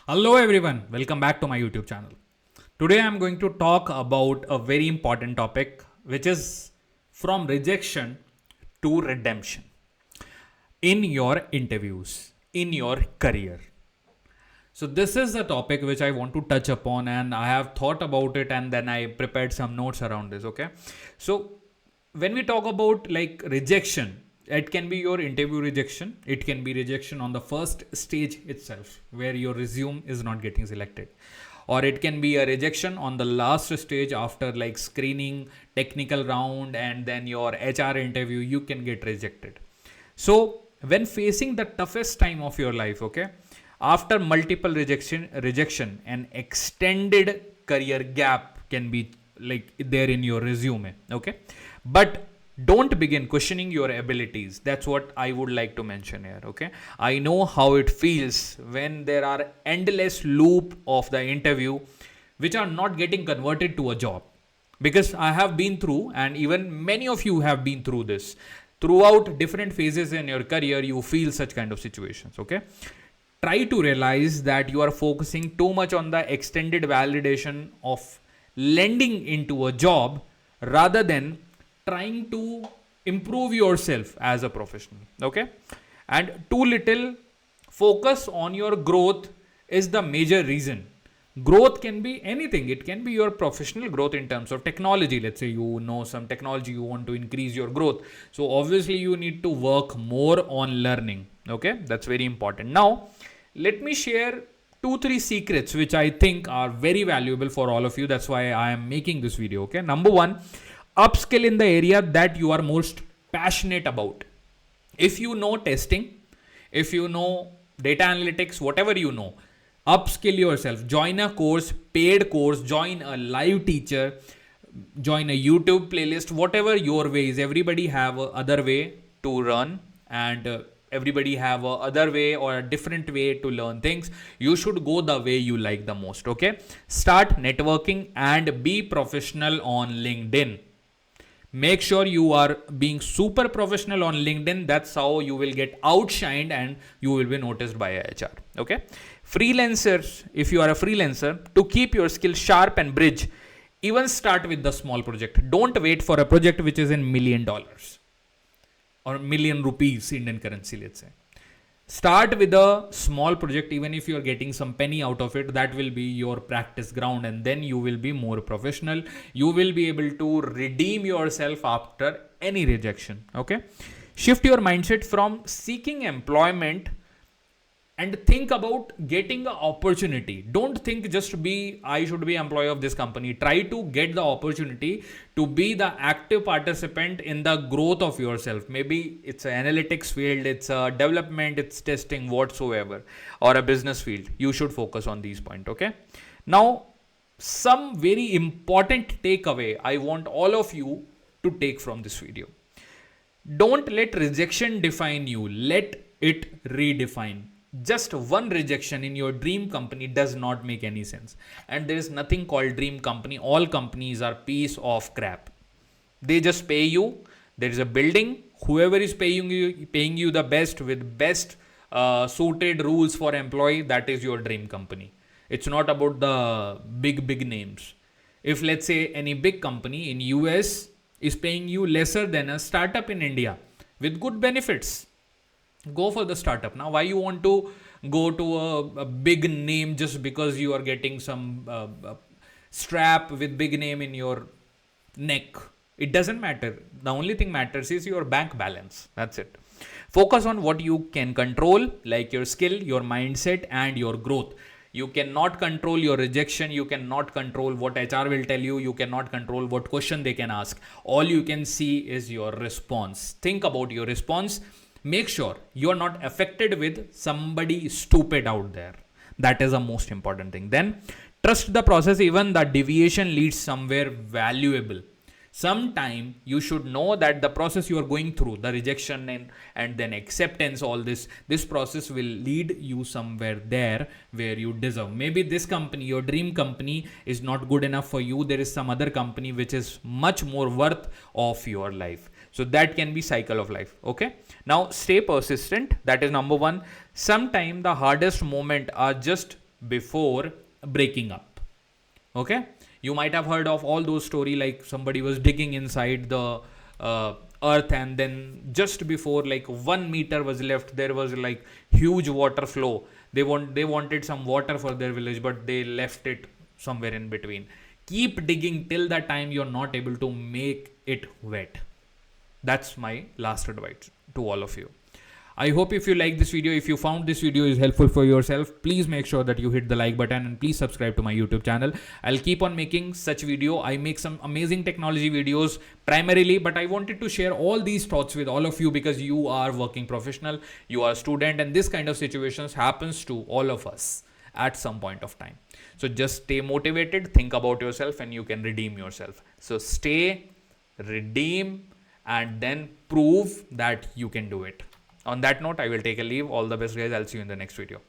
Hello everyone, welcome back to my YouTube channel. Today I'm going to talk about a very important topic which is from rejection to redemption in your interviews, in your career. So this is a topic which I want to touch upon and I have thought about it and then I prepared some notes around this, okay? So when we talk about like rejection, it can be your interview rejection, it can be rejection on the first stage itself where your resume is not getting selected, or it can be a rejection on the last stage after like screening, technical round, and then your HR interview, you can get rejected. So when facing the toughest time of your life, okay, after multiple rejection, an extended career gap can be like there in your resume, okay, but don't begin questioning your abilities. That's what I would like to mention here, okay. I know how it feels when there are endless loop of the interview which are not getting converted to a job, because I have been through, and even many of you have been through this. Throughout different phases in your career, you feel such kind of situations, okay. Try to realize that you are focusing too much on the extended validation of lending into a job rather than trying to improve yourself as a professional, okay. And too little focus on your growth is the major reason. Growth can be anything. It can be your professional growth in terms of technology. Let's say you know some technology, you want to increase your growth, so obviously you need to work more on learning, okay. That's very important. Now let me share 2-3 secrets which I think are very valuable for all of you. That's why I am making this video, okay. Number one, upskill in the area that you are most passionate about. If you know testing, if you know data analytics, whatever you know, upskill yourself. Join a course, paid course, join a live teacher, join a YouTube playlist, whatever your way is. Everybody have a other way to run, and everybody have a other way or a different way to learn things. You should go the way you like the most, okay. Start networking and be professional on LinkedIn. Make sure you are being super professional on LinkedIn. That's how you will get outshined and you will be noticed by HR, okay. Freelancers, if you are a freelancer, to keep your skills sharp and bridge, even start with the small project. Don't wait for a project which is in $1 million or million rupees Indian currency, let's say. Start with a small project. Even if you're getting some penny out of it, that will be your practice ground, and then you will be more professional. You will be able to redeem yourself after any rejection, okay. Shift your mindset from seeking employment and think about getting an opportunity. Don't think just be, I should be employee of this company. Try to get the opportunity to be the active participant in the growth of yourself. Maybe it's an analytics field, it's a development, it's testing, whatsoever, or a business field. You should focus on these points, okay. Now, some very important takeaway I want all of you to take from this video. Don't let rejection define you. Let it redefine. Just one rejection in your dream company does not make any sense. And there is nothing called dream company. All companies are piece of crap. They just pay you. There is a building. Whoever is paying you the best with best suited rules for employee, that is your dream company. It's not about the big names. If let's say any big company in US is paying you lesser than a startup in India with good benefits, go for the startup. Now why you want to go to a big name just because you are getting some strap with big name in your neck? It doesn't matter. The only thing matters is your bank balance. That's it. Focus on what you can control, like your skill, your mindset, and your growth. You cannot control your rejection. You cannot control what HR will tell you. You cannot control what question they can ask. All you can see is your response. Think about your response. Make sure you are not affected with somebody stupid out there. That is the most important thing. Then trust the process. Even the deviation leads somewhere valuable. Sometime you should know that the process you are going through, the rejection and then acceptance, all this process will lead you somewhere there where you deserve. Maybe this company, your dream company, is not good enough for you. There is some other company which is much more worth of your life. So that can be cycle of life. Okay. Now stay persistent. That is number one. Sometime the hardest moment are just before breaking up. Okay, you might have heard of all those story, like somebody was digging inside the earth, and then just before like 1 meter was left, there was like huge water flow. They wanted some water for their village, but they left it somewhere in between. Keep digging till that time you're not able to make it wet. That's my last advice to all of you. I hope if you like this video, if you found this video is helpful for yourself, please make sure that you hit the like button and please subscribe to my YouTube channel. I'll keep on making such video. I make some amazing technology videos primarily, but I wanted to share all these thoughts with all of you because you are working professional, you are a student, and this kind of situations happens to all of us at some point of time. So just stay motivated, think about yourself, and you can redeem yourself. So stay, redeem, and then prove that you can do it. On that note, I will take a leave. All the best, guys. I'll see you in the next video.